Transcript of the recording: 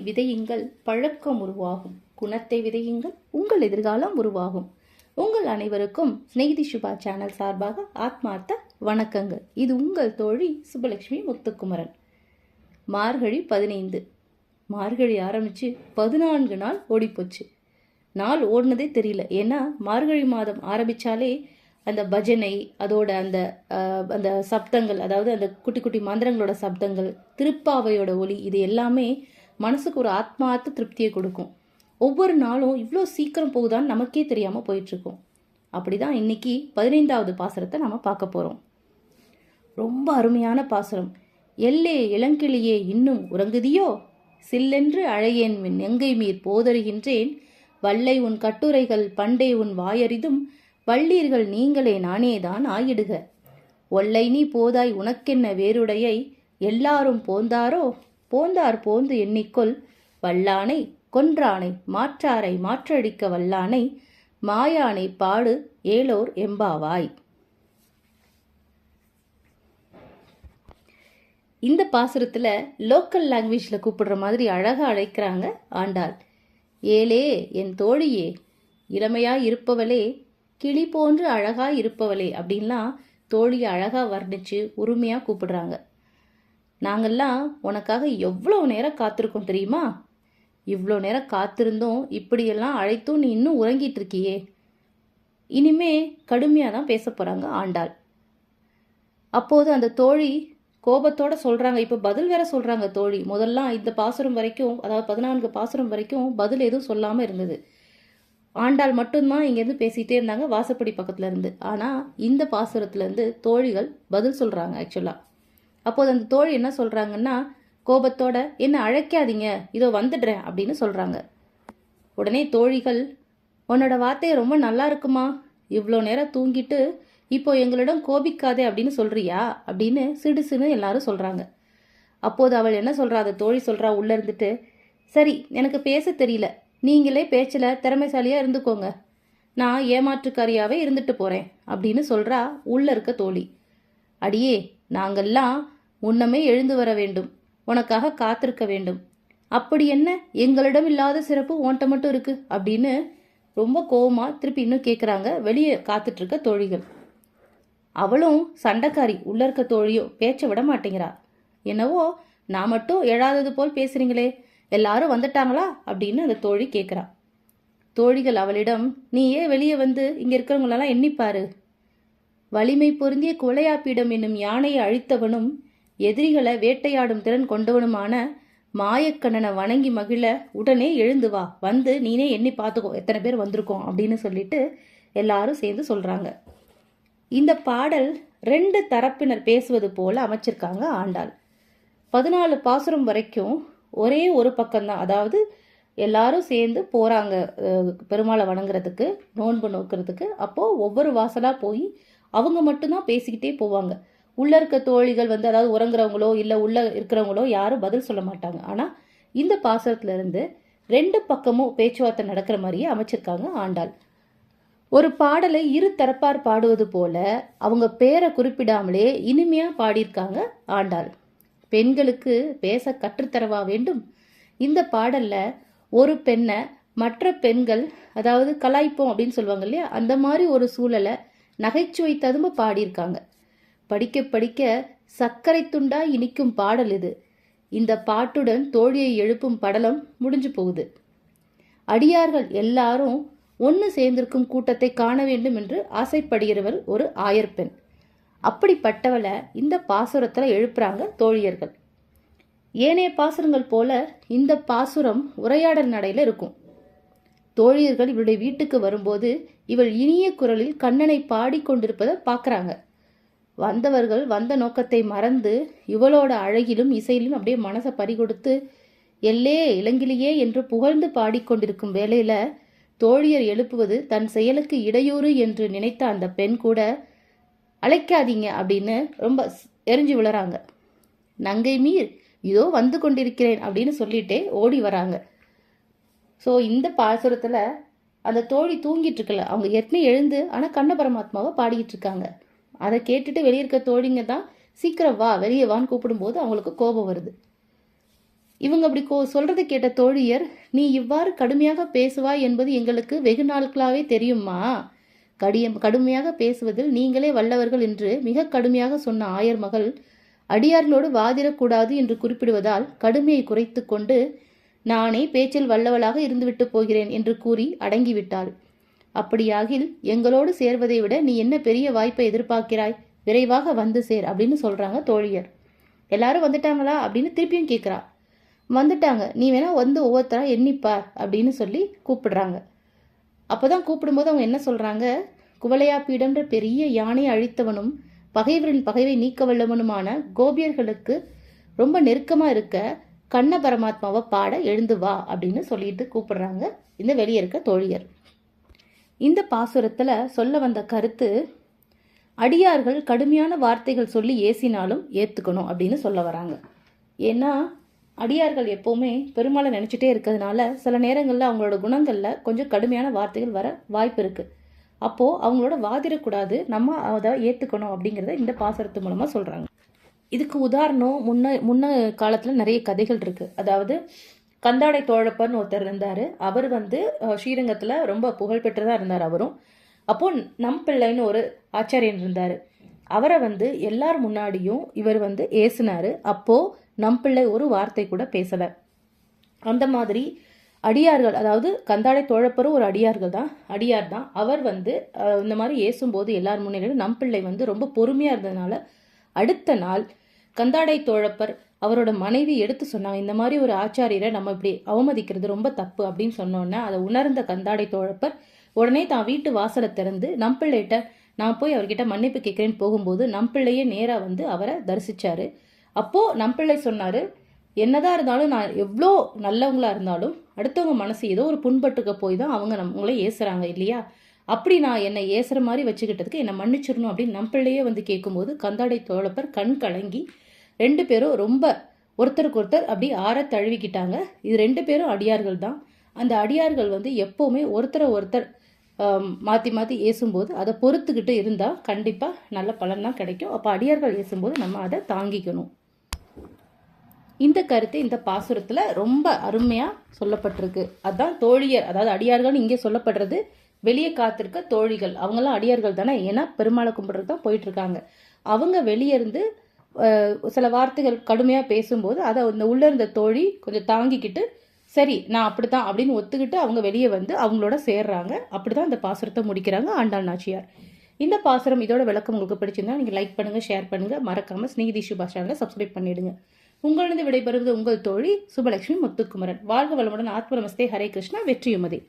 விதையுங்கள், பழக்கம் உருவாகும். குணத்தை விதையுங்கள், உங்கள் எதிர்காலம் உருவாகும். உங்கள் அனைவருக்கும் ஸ்நேகிதி சுபா சேனல் சார்பாக ஆத்மார்த்த வணக்கங்கள். இது உங்கள் தோழி சுபலட்சுமி முத்துக்குமரன். மார்கழி 15. மார்கழி ஆரம்பித்து 14 நாள் ஓடிப்போச்சு. நாள் ஓடினதே தெரியல. ஏன்னா மார்கழி மாதம் ஆரம்பித்தாலே அந்த பஜனை, அதோட அந்த அந்த சப்தங்கள், அதாவது அந்த குட்டி குட்டி மந்திரங்களோட சப்தங்கள், திருப்பாவையோட ஒலி, இது எல்லாமே மனசுக்கு ஒரு ஆத்மார்த்த திருப்தியை கொடுக்கும். ஒவ்வொரு நாளும் இவ்வளோ சீக்கிரம் போகுதான்னு நமக்கே தெரியாமல் போயிட்டுருக்கோம். அப்படி தான் இன்னைக்கு 15வது பாசுரத்தை நம்ம பார்க்க போகிறோம். ரொம்ப அருமையான பாசுரம். எல்லே இளங்கிளியே இன்னும் உறங்குதியோ, சில்லென்று அழையேன் நெங்கை மீர் போதருகின்றேன், வல்லை உன் கட்டுரைகள் பண்டே உன் வாயறிதும், வள்ளீர்கள் நீங்களே நானேதான் ஆயிடுக. ஒல்லை நீ போதாய் உனக்கென்ன வேறுடையை, எல்லாரும் போந்தாரோ போந்தார் போந்து எண்ணிக்கொள், வல்லானை கொன்றானை மாற்றாரை மாற்றடிக்க வல்லானை, மாயானை பாடு ஏலோர் எம்பாவாய். இந்த பாசுரத்தில் லோக்கல் லாங்குவேஜில் கூப்பிடுற மாதிரி அழகாக அழைக்கிறாங்க ஆண்டாள். ஏலே என் தோழியே, இளமையாய் இருப்பவளே, கிளி போன்று அழகாக இருப்பவளே அப்படின்லாம் தோழியை அழகாக வர்ணித்து உரிமையாக கூப்பிடுறாங்க. நாங்கள்லாம் உனக்காக எவ்வளோ நேரம் காத்திருக்கோம் தெரியுமா? இவ்வளோ நேரம் காத்திருந்தோம், இப்படியெல்லாம் அழைத்தும் நீ இன்னும் உறங்கிட்டு இருக்கியே. இனிமே கடுமையாக தான் பேச போகிறாங்க ஆண்டாள். அப்போது அந்த தோழி கோபத்தோடு சொல்கிறாங்க. இப்போ பதில் வேற சொல்கிறாங்க தோழி. முதல்லாம் இந்த பாசுரம் வரைக்கும், அதாவது 14 பாசுரம் வரைக்கும் பதில் எதுவும் சொல்லாமல் இருந்தது. ஆண்டாள் மட்டும்தான் இங்கேருந்து பேசிகிட்டே இருந்தாங்க வாசப்படி பக்கத்தில் இருந்து. ஆனால் இந்த பாசுரத்துலேருந்து தோழிகள் பதில் சொல்கிறாங்க ஆக்சுவலாக. அப்போது அந்த தோழி என்ன சொல்கிறாங்கன்னா, கோபத்தோட என்ன அழைக்காதீங்க, இதோ வந்துடுறேன் அப்படின்னு சொல்கிறாங்க. உடனே தோழிகள், உன்னோட வார்த்தை ரொம்ப நல்லா இருக்குமா, இவ்வளோ நேரம் தூங்கிட்டு இப்போ எங்களிடம் கோபிக்காதே அப்படின்னு சொல்கிறியா அப்படின்னு சிடுசுன்னு எல்லாரும் சொல்கிறாங்க. அப்போது அவள் என்ன சொல்கிறா, அந்த தோழி சொல்கிறா உள்ளே இருந்துட்டு, சரி எனக்கு பேச தெரியல, நீங்களே பேச்சில் திறமைசாலியாக இருந்துக்கோங்க, நான் ஏமாற்றுக்காரியாகவே இருந்துட்டு போகிறேன் அப்படின்னு சொல்கிறா உள்ளே இருக்க தோழி. அடியே, நாங்கள்லாம் முன்னமே எழுந்து வர வேண்டும், உனக்காக காத்திருக்க வேண்டும், அப்படி என்ன எங்களிடம் இல்லாத சிறப்பு உன்ட்ட மட்டும் இருக்கு அப்படின்னு ரொம்ப கோவமாக திருப்பி இன்னும் கேட்குறாங்க வெளியே காத்துட்ருக்க தோழிகள். அவளும் சண்டைக்காரி, உள்ள இருக்க தோழியும் பேச்ச விட மாட்டேங்கிறா. என்னவோ நான் மட்டும் எழாதது போல் பேசுறீங்களே, எல்லாரும் வந்துட்டாங்களா அப்படின்னு அந்த தோழி கேட்குறா. தோழிகள் அவளிடம், நீ ஏன் வெளியே வந்து இங்கே இருக்கிறவங்களெல்லாம் எண்ணிப்பாரு, வலிமை பொருந்திய குலையாப்பிடம் என்னும் யானையை அழித்தவனும் எதிரிகளை வேட்டையாடும் திறன் கொண்டவனுமான மாயக்கண்ணனை வணங்கி மகிழ உடனே எழுந்து வா, வந்து நீனே எண்ணி பார்த்துக்கோ எத்தனை பேர் வந்திருக்கோம் அப்படின்னு சொல்லிட்டு எல்லாரும் சேர்ந்து சொல்கிறாங்க. இந்த பாடல் 2 தரப்பினர் பேசுவது போல அமைச்சிருக்காங்க ஆண்டாள். 14 பாசுரம் வரைக்கும் ஒரே ஒரு பக்கம்தான், அதாவது எல்லாரும் சேர்ந்து போகிறாங்க பெருமாளை வணங்குறதுக்கு, நோன்பு நோக்கிறதுக்கு. அப்போது ஒவ்வொரு வாசலாக போய் அவங்க மட்டும்தான் பேசிக்கிட்டே போவாங்க. உள்ளே இருக்க தோழிகள் வந்து, அதாவது உறங்குறவங்களோ இல்லை உள்ளே இருக்கிறவங்களோ யாரும் பதில் சொல்ல மாட்டாங்க. ஆனால் இந்த பாசுரத்துலேருந்து 2 பக்கமும் பேச்சுவார்த்தை நடக்கிற மாதிரியே அமைச்சிருக்காங்க ஆண்டாள். ஒரு பாடலை 2 தரப்பார் பாடுவது போல அவங்க பேரை குறிப்பிடாமலே இனிமையாக பாடியிருக்காங்க ஆண்டாள். பெண்களுக்கு பேச கற்றுத்தரவா வேண்டும்? இந்த பாடலில் ஒரு பெண்ணை மற்ற பெண்கள், அதாவது கலாய்ப்போம் அப்படின்னு சொல்லுவாங்க இல்லையா, அந்த மாதிரி ஒரு சூழலை நகைச்சுவை ததும்ப பாடியிருக்காங்க. படிக்க படிக்க சர்க்கரை துண்டா இனிக்கும் பாடல் இது. இந்த பாட்டுடன் தோழியை எழுப்பும் படலம் முடிஞ்சு போகுது. அடியார்கள் எல்லாரும் ஒன்று சேர்ந்திருக்கும் கூட்டத்தை காண வேண்டும் என்று ஆசைப்படுகிறவள் ஒரு ஆயர்பெண். அப்படிப்பட்டவளை இந்த பாசுரத்தில் எழுப்புறாங்க தோழியர்கள். ஏனைய பாசுரங்கள் போல இந்த பாசுரம் உரையாடல் நடையில் இருக்கும். தோழியர்கள் இவளுடைய வீட்டுக்கு வரும்போது இவள் இனிய குரலில் கண்ணனை பாடிக்கொண்டிருப்பதை பார்க்குறாங்க. வந்தவர்கள் வந்த நோக்கத்தை மறந்து இவளோட அழகிலும் இசையிலும் அப்படியே மனசை பறிகொடுத்து எல்லே இளங்கிலியே என்று புகழ்ந்து பாடிக்கொண்டிருக்கும் வேளையில் தோழியர் எழுப்புவது தன் செயலுக்கு இடையூறு என்று நினைத்த அந்த பெண் கூட அழைக்காதீங்க அப்படின்னு ரொம்ப எரிஞ்சு விழறாங்க. நங்கை மீர் இதோ வந்து கொண்டிருக்கிறேன் அப்படின்னு சொல்லிட்டே ஓடி வராங்க. ஸோ இந்த பாசுரத்தில் அந்த தோழி தூங்கிட்டு இருக்கல, அவங்க ஏற்கனவே எழுந்து ஆனால் கண்ண பரமாத்மாவை பாடிக்கிட்டு இருக்காங்க. அதை கேட்டுட்டு வெளியே இருக்க தோழிங்க தான் சீக்கிரம் வா வெளியே வான்னு கூப்பிடும்போது அவங்களுக்கு கோபம் வருது. இவங்க அப்படி சொல்றதை கேட்ட தோழியர், நீ இவ்வாறு கடுமையாக பேசுவாய் என்பது எங்களுக்கு வெகு நாட்களாவே தெரியுமா? கடுமையாக பேசுவதில் நீங்களே வல்லவர்கள் என்று மிக கடுமையாக சொன்ன ஆயர் மகள் அடியார்களோடு வாதிடக்கூடாது என்று குறிப்பிடுவதால் கடுமையை குறைத்து கொண்டு, நானே பேச்சில் வல்லவளாக இருந்துவிட்டு போகிறேன் என்று கூறி அடங்கிவிட்டாள். அப்படியாகில் எங்களோடு சேர்வதை விட நீ என்ன பெரிய வாய்ப்பை எதிர்பார்க்கிறாய்? விரைவாக வந்து சேர் அப்படின்னு சொல்றாங்க தோழியர். எல்லாரும் வந்துட்டாங்களா அப்படின்னு திருப்பியும் கேட்குறா. வந்துட்டாங்க, நீ வேணா வந்து ஒவ்வொருத்தரா எண்ணிப்பார் அப்படின்னு சொல்லி கூப்பிடுறாங்க. அப்போதான் கூப்பிடும்போது அவங்க என்ன சொல்றாங்க, குவளையா பீடம்ன்ற பெரிய யானையை அழித்தவனும் பகைவரின் பகைவை நீக்க வல்லவனுமான கோபியர்களுக்கு ரொம்ப நெருக்கமா இருக்க கண்ண பரமாத்மாவை பாட எழுந்து வா அப்படின்னு சொல்லிட்டு கூப்பிடுறாங்க இந்த வெளியே இருக்க தோழியர். இந்த பாசுரத்துல சொல்ல வந்த கருத்து, அடியார்கள் கடுமையான வார்த்தைகள் சொல்லி ஏசினாலும் ஏத்துக்கணும் அப்படின்னு சொல்ல வராங்க. ஏன்னா அடியார்கள் எப்பவுமே பெருமாளை நினைச்சிட்டே இருக்கிறதுனால சில நேரங்கள்ல அவங்களோட குணங்கள்ல கொஞ்சம் கடுமையான வார்த்தைகள் வர வாய்ப்பு இருக்கு. அப்போ அவங்களோட வாதிடக்கூடாது, நம்ம அதை ஏத்துக்கணும் அப்படிங்கிறத இந்த பாசுரத்து மூலமா சொல்றாங்க. இதுக்கு உதாரணம் முன்ன காலத்துல நிறைய கதைகள் இருக்கு. அதாவது கந்தாடை தோழப்பர்னு ஒருத்தர் இருந்தாரு. அவர் ஸ்ரீரங்கத்துல ரொம்ப புகழ்பெற்றதா இருந்தார் அவரும். அப்போ நம்பிள்ளைன்னு ஒரு ஆச்சாரியன் இருந்தாரு. அவரை எல்லார் முன்னாடியும் இவர் ஏசுனாரு. அப்போ நம்பிள்ளை ஒரு வார்த்தை கூட பேசல. அந்த மாதிரி அடியார்கள், அதாவது கந்தாடை தோழப்பரும் ஒரு அடியார் தான். அவர் இந்த மாதிரி ஏசும்போது எல்லார் முன்னிலையும் நம்பிள்ளை ரொம்ப பொறுமையா இருந்ததுனால அடுத்த நாள் கந்தாடை தோழப்பர் அவரோட மனைவி எடுத்து சொன்னாங்க, இந்த மாதிரி ஒரு ஆச்சாரியரை நம்ம இப்படி அவமதிக்கிறது ரொம்ப தப்பு அப்படின்னு சொன்னோன்னே அதை உணர்ந்த கந்தாடை தோழப்பர் உடனே தான் வீட்டு வாசலை திறந்து நம்பிள்ளைகிட்ட நான் போய் அவர்கிட்ட மன்னிப்பு கேட்கிறேன்னு போகும்போது நம்பிள்ளையே நேரா அவரை தரிசிச்சாரு. அப்போ நம்பிள்ளை சொன்னாரு, என்னதான் இருந்தாலும் நான் எவ்வளோ நல்லவங்களா இருந்தாலும் அடுத்தவங்க மனசு ஏதோ ஒரு புண்பட்டுக்க போய் தான் அவங்க உங்களை ஏசுறாங்க இல்லையா? அப்படி நான் என்னை ஏசுற மாதிரி வச்சுக்கிட்டதுக்கு என்னை மன்னிச்சிடணும் அப்படின்னு நம்பிள்ளையே கேட்கும்போது கந்தாடை தோழப்பர் கண் கலங்கி 2 பேரும் ரொம்ப ஒருத்தருக்கு ஒருத்தர் அப்படி ஆற தழுவிக்கிட்டாங்க. இது 2 பேரும் அடியார்கள் தான். அந்த அடியார்கள் எப்பவுமே ஒருத்தரை ஒருத்தர் மாற்றி மாற்றி ஏசும்போது அதை பொறுத்துக்கிட்டு இருந்தால் கண்டிப்பாக நல்ல பலன் தான் கிடைக்கும். அப்போ அடியார்கள் ஏசும்போது நம்ம அதை தாங்கிக்கணும். இந்த கருத்து இந்த பாசுரத்தில் ரொம்ப அருமையாக சொல்லப்பட்டிருக்கு. அதுதான் தோழியர், அதாவது அடியார்கள் இங்கே சொல்லப்படுறது. வெளியே காத்திருக்க தோழிகள், அவங்களாம் அடியார்கள் தானே, ஏன்னா பெருமாளை கும்பிட்றது தான் போயிட்டு இருக்காங்க. அவங்க வெளியே இருந்து சில வார்த்தைகள் கடுமையாக பேசும்போது அதை உள்ள இருந்த தோழி கொஞ்சம் தாங்கிக்கிட்டு சரி நான் அப்படித்தான் அப்படின்னு ஒத்துக்கிட்டு அவங்க வெளியே அவங்களோட சேர்றாங்க. அப்படிதான் இந்த பாசுரத்தை முடிக்கிறாங்க ஆண்டாள் நாச்சியார். இந்த பாசுரம் இதோட விளக்கம் உங்களுக்கு பிடிச்சிருந்தா நீங்கள் லைக் பண்ணுங்க, ஷேர் பண்ணுங்க, மறக்காம ஸ்நேகிதி சுபா சேனலை சப்ஸ்கிரைப் பண்ணிடுங்க. உங்களிருந்து விடைபெறுவது உங்கள் தோழி சுபலட்சுமி முத்துக்குமரன். வாழ்க வளமுடன். ஆத்ம நமஸ்தே. ஹரே கிருஷ்ணா. வெற்றியுமதே.